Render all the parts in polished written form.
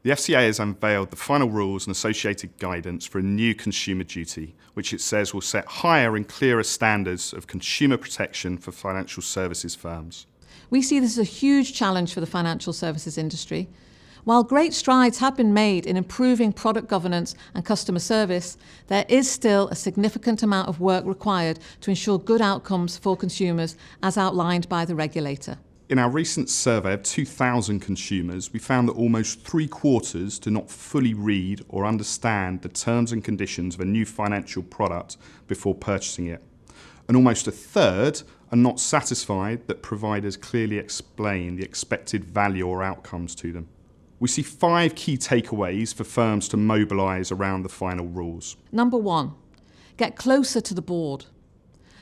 The FCA has unveiled the final rules and associated guidance for a new consumer duty, which it says will set higher and clearer standards of consumer protection for financial services firms. We see this as a huge challenge for the financial services industry. While great strides have been made in improving product governance and customer service, there is still a significant amount of work required to ensure good outcomes for consumers as outlined by the regulator. In our recent survey of 2,000 consumers, we found that almost 3/4 do not fully read or understand the terms and conditions of a new financial product before purchasing it. And almost 1/3 are not satisfied that providers clearly explain the expected value or outcomes to them. We see 5 key takeaways for firms to mobilise around the final rules. Number 1, get closer to the board.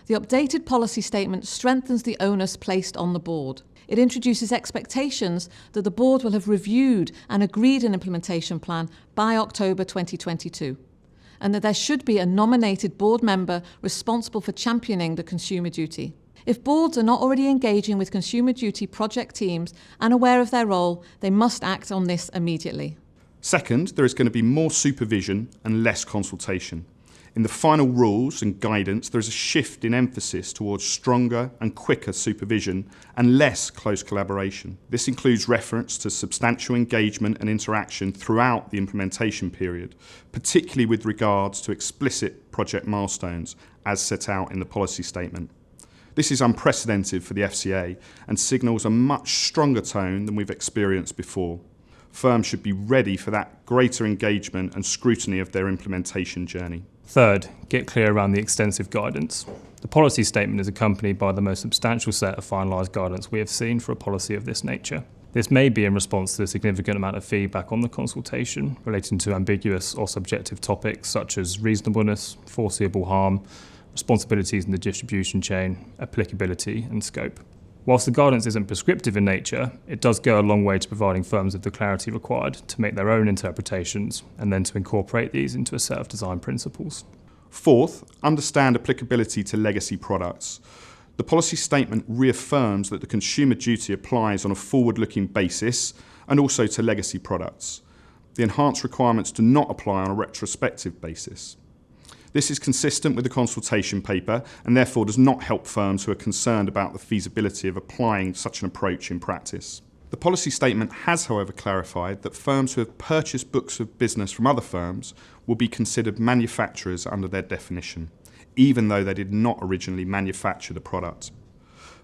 The updated policy statement strengthens the onus placed on the board. It introduces expectations that the board will have reviewed and agreed an implementation plan by October 2022, and that there should be a nominated board member responsible for championing the consumer duty. If boards are not already engaging with consumer duty project teams and aware of their role, they must act on this immediately. Second, there is going to be more supervision and less consultation. In the final rules and guidance, there is a shift in emphasis towards stronger and quicker supervision and less close collaboration. This includes reference to substantial engagement and interaction throughout the implementation period, particularly with regards to explicit project milestones as set out in the policy statement. This is unprecedented for the FCA and signals a much stronger tone than we've experienced before. Firms should be ready for that greater engagement and scrutiny of their implementation journey. Third, get clear around the extensive guidance. The policy statement is accompanied by the most substantial set of finalised guidance we have seen for a policy of this nature. This may be in response to the significant amount of feedback on the consultation relating to ambiguous or subjective topics such as reasonableness, foreseeable harm, responsibilities in the distribution chain, applicability and scope. Whilst the guidance isn't prescriptive in nature, it does go a long way to providing firms with the clarity required to make their own interpretations and then to incorporate these into a set of design principles. Fourth, understand applicability to legacy products. The policy statement reaffirms that the consumer duty applies on a forward-looking basis and also to legacy products. The enhanced requirements do not apply on a retrospective basis. This is consistent with the consultation paper and therefore does not help firms who are concerned about the feasibility of applying such an approach in practice. The policy statement has, however, clarified that firms who have purchased books of business from other firms will be considered manufacturers under their definition, even though they did not originally manufacture the product.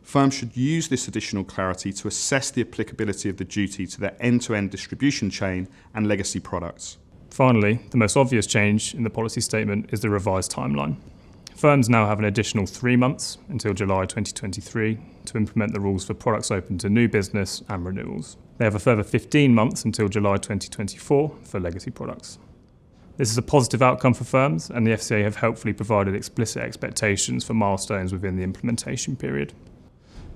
Firms should use this additional clarity to assess the applicability of the duty to their end-to-end distribution chain and legacy products. Finally, the most obvious change in the policy statement is the revised timeline. Firms now have an additional 3 months until July 2023 to implement the rules for products open to new business and renewals. They have a further 15 months until July 2024 for legacy products. This is a positive outcome for firms, and the FCA have helpfully provided explicit expectations for milestones within the implementation period.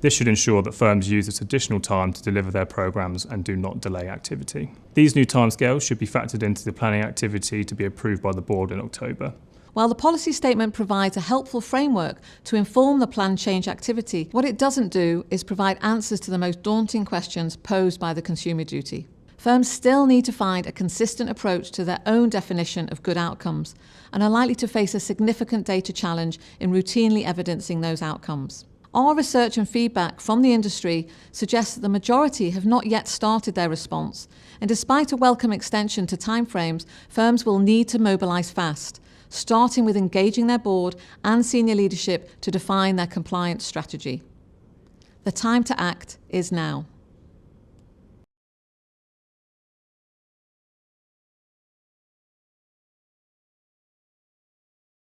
This should ensure that firms use this additional time to deliver their programmes and do not delay activity. These new timescales should be factored into the planning activity to be approved by the board in October. While the policy statement provides a helpful framework to inform the planned change activity, what it doesn't do is provide answers to the most daunting questions posed by the consumer duty. Firms still need to find a consistent approach to their own definition of good outcomes and are likely to face a significant data challenge in routinely evidencing those outcomes. Our research and feedback from the industry suggests that the majority have not yet started their response, and despite a welcome extension to timeframes, firms will need to mobilise fast, starting with engaging their board and senior leadership to define their compliance strategy. The time to act is now.